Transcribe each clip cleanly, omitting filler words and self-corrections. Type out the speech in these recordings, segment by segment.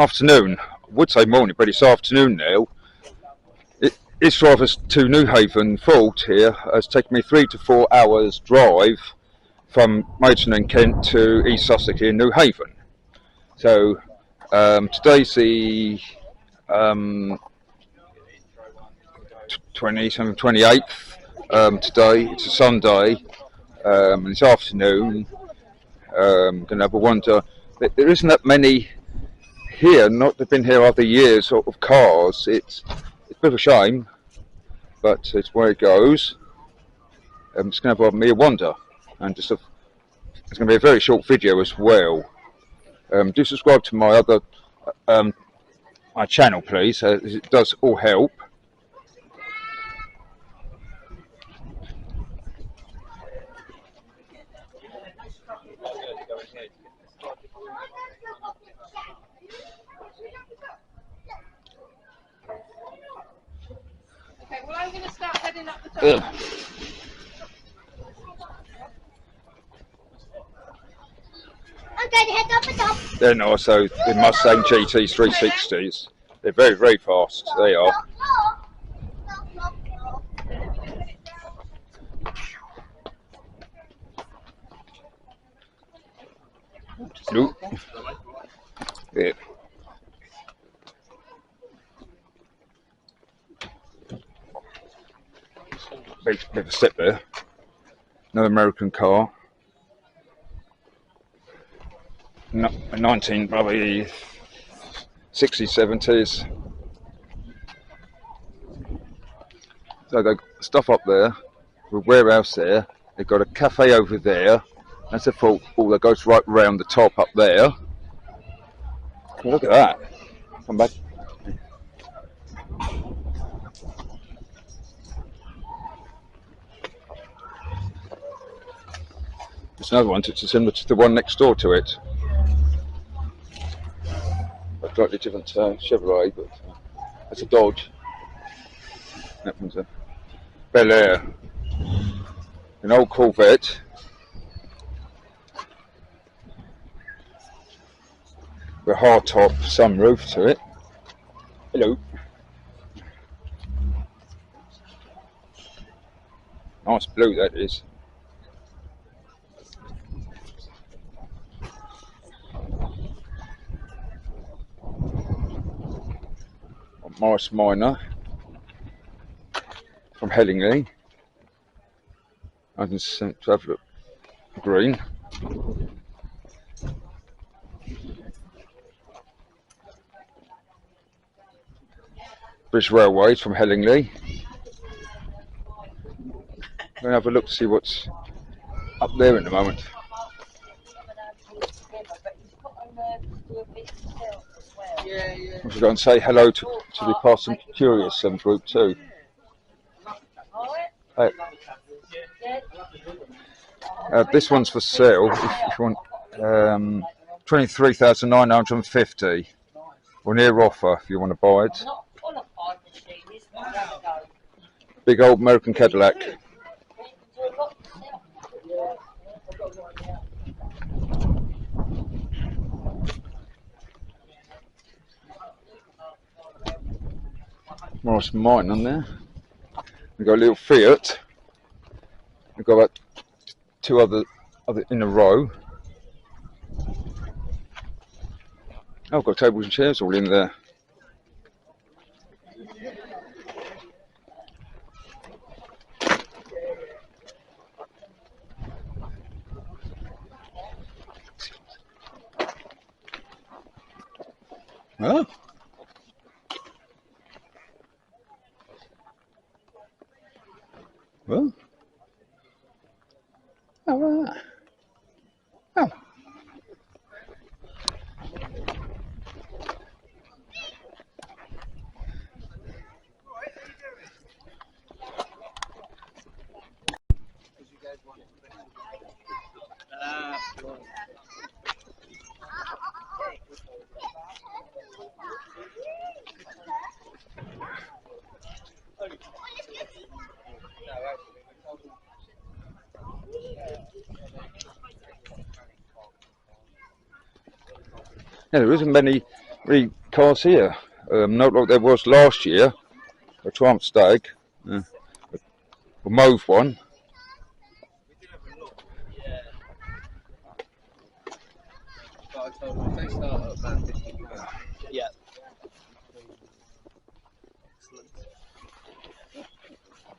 afternoon. I would say morning, but it's afternoon now. This drive us to Newhaven Fort here has taken me 3 to 4 hours drive from Maidstone and Kent to East Sussex here in Newhaven. So today's the 28th. Today it's a Sunday, and it's afternoon. Going to have a wander. There isn't that many here. Not they've been here other years. Sort of cars. It's a bit of a shame, but it's where it goes. It's going to have me a wander, and it's going to be a very short video as well. Do subscribe to my other my channel, please. It does all help. Okay, well I'm going to start heading up the top. I'm going to head up the top. They're nice, so the Mustang GT 360s. They're very, very fast. They are. Nope. Yeah. Bit of a step there. Another American car. 19 probably 60s, 70s. So they've got stuff up there, with warehouse there. They've got a cafe over there. That's a full that goes right round the top up there. Look at that. Come back. There's another one that's similar to the one next door to it. A slightly different Chevrolet, but that's a Dodge. That one's a Bel Air. An old Corvette. With a hardtop sunroof to it. Hello. Nice blue that is. Morris Minor from Hellingly. I can have a green. British Railways from Hellingly. I'm going to have a look to see what's up there in a moment. I should go and say hello to the Fast and Curious group too. Hey. This one's for sale if you want. 23,950 or near offer if you want to buy it. Big old American Cadillac. Morris Mine on there. We've got a little Fiat. We've got about two other in a row. Oh, I've got tables and chairs all in there. Oh. Well. Oh, right. Oh. Yeah, there isn't many Three cars here. Not like there was last year. A Triumph Stag, a mauve one. Yeah.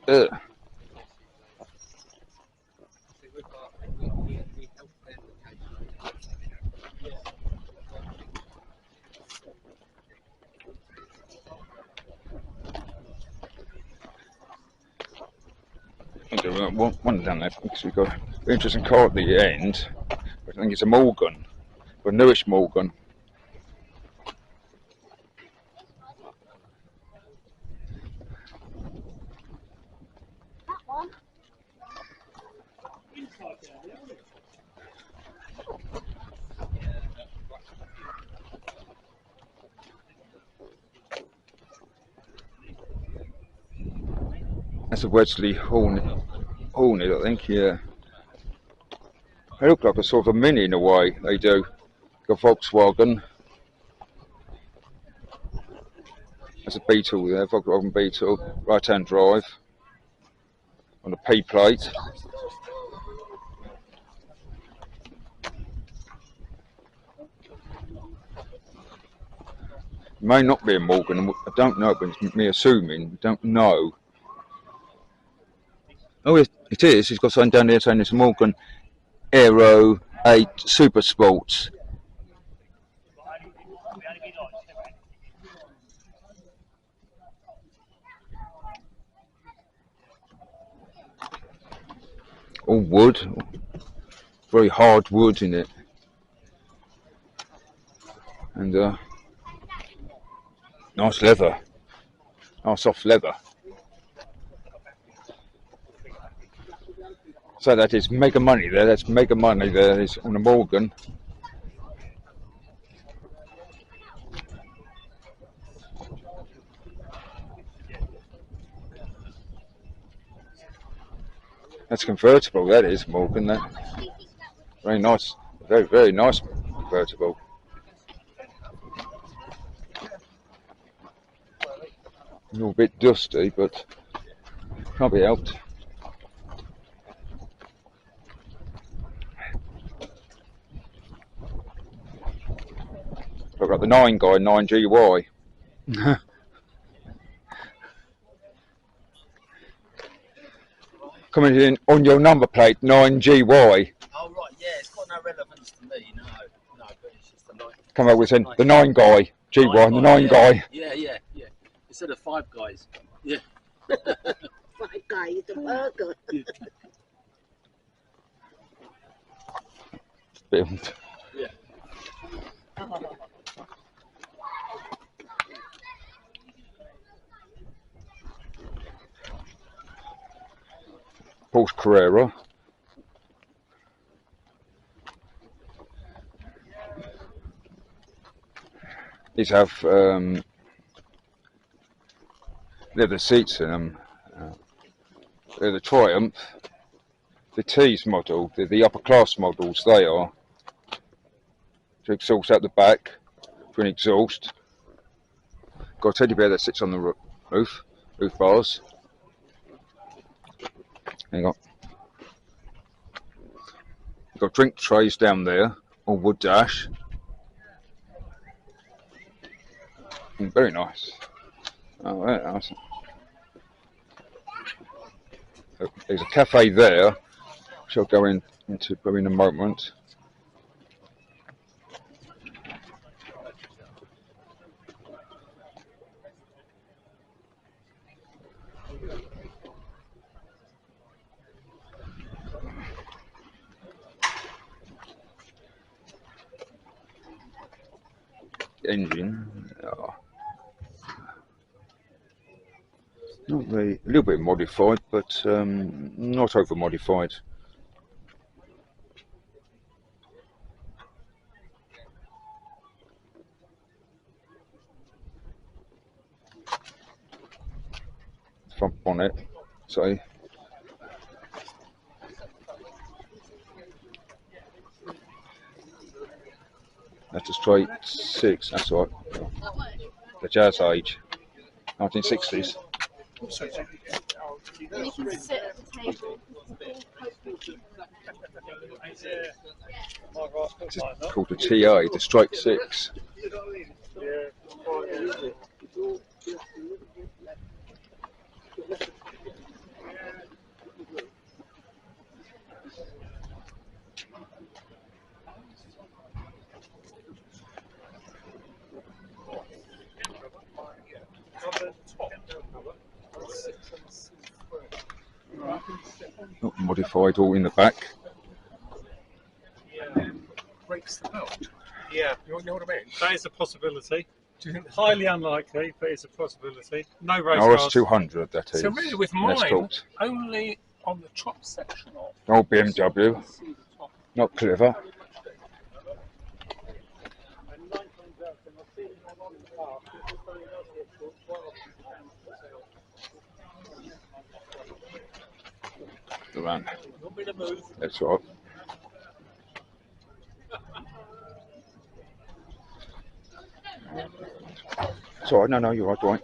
Uh, one down there because we've got an interesting car at the end. I think it's a Morgan, a newish Morgan. That one. That's a Wedgsley Hornet, I think. Yeah, they look like a sort of a Mini in a way. They do. Got Volkswagen. There's a Beetle there, Volkswagen Beetle, right-hand drive on a P plate. May not be a Morgan, I don't know, but it's me assuming, don't know. Oh, it is. He's got something down there saying it's a Morgan Aero 8 Super Sports. All wood, very hard wood in it, and nice leather, nice soft leather. So that is mega money there. That's mega money there. It's on a Morgan. That's convertible. That is Morgan. That very nice, very nice convertible. A little bit dusty, but can't be helped. Look like the 9 guy, 9GY. Coming in on your number plate, 9GY. Oh right, yeah, it's got no relevance to me, no, but it's just a nice. Come out with the 9 guy, GY, and the 9 guy. Yeah. Instead of 5 guys. Yeah. 5 guys, the burger. Filmed. Yeah. Porsche Carrera. These have leather seats in them. They're the Triumph. The T's model, they're the upper class models, they are. So exhaust out the back for an exhaust. Got a teddy bear that sits on the roof bars. You've got drink trays down there, all wood dash. Very nice. Oh, very nice. There's a cafe there, which I'll go into in a moment. Engine, not very, a little bit modified, but not over modified. Front bonnet, say. That's a straight 6, that's right. The jazz age, 1960s. You can sit at the table. It's called the TA, the straight 6. Not modified, all in the back. Breaks the belt. Yeah, you know what I mean? That is a possibility. Do you think highly unlikely, but it's a possibility. No race cars. RS200, that is. So really, with That's mine, called. only on the top section of. Old BMW, not clever. Around. That's right. Sorry, no, you're right, right.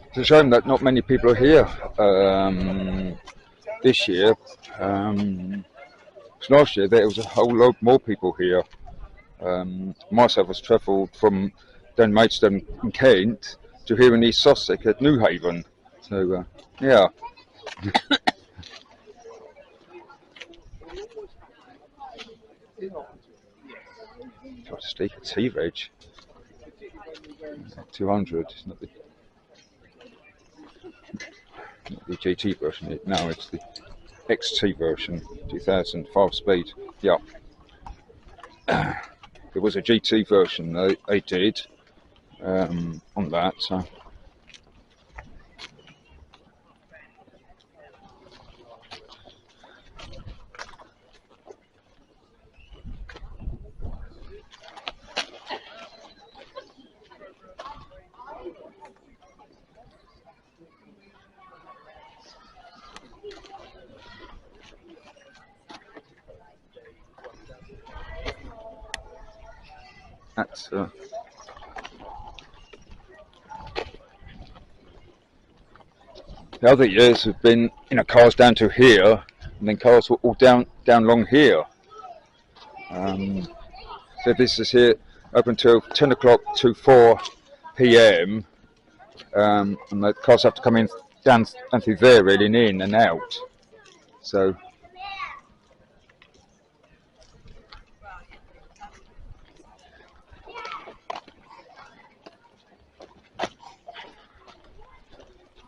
It's a shame that not many people are here this year. Last year there was a whole lot more people here. Myself has travelled from down Maidstone in Kent to here in East Sussex at Newhaven. So yeah. Got to stick a T-Reg 200. It's not the GT version. No, it's the XT version, 2005 speed. Yeah. There was a GT version they did on that. So. That's the other years have been, cars down to here, and then cars were all down along here. So this is here up until 10 o'clock to 4 p.m. And the cars have to come in down through there, really, and in and out. So.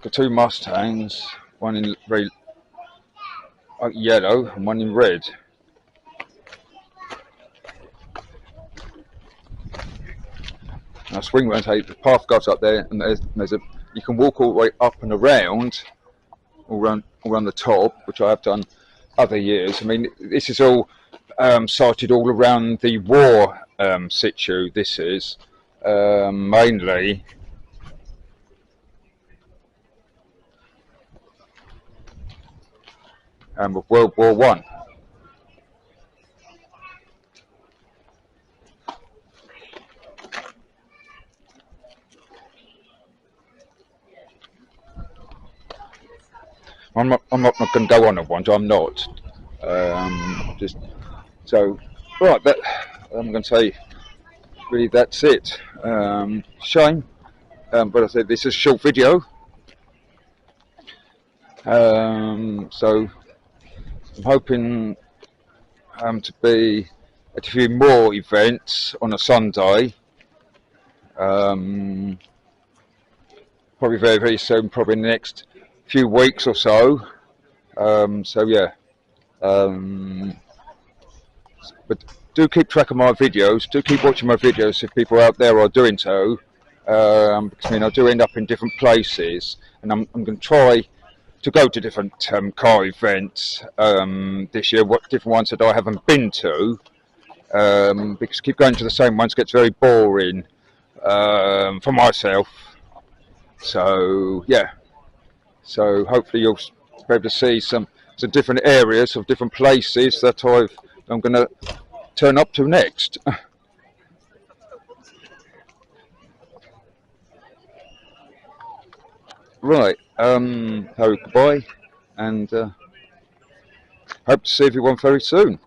Got two Mustangs, one in yellow and one in red. Now swing round, the path goes up there, and there's a you can walk all the way up and around, all around the top, which I have done other years. I mean, this is all sited all around the war situ. This is mainly. Of World War One. I'm not going to go on at once. I'm not. Just so right. That I'm going to say. Really, that's it. Shame, but I said this is a short video. So. I'm hoping to be at a few more events on a Sunday. Probably very, very soon, probably in the next few weeks or so. So yeah. But do keep track of my videos. Do keep watching my videos if people out there are doing so. Because I mean, I do end up in different places, and I'm going to try to go to different car events this year. What different ones that I haven't been to, because keep going to the same ones gets very boring for myself. So yeah, so hopefully you'll be able to see some different areas of different places that I'm going to turn up to next. Right, so goodbye, and hope to see everyone very soon.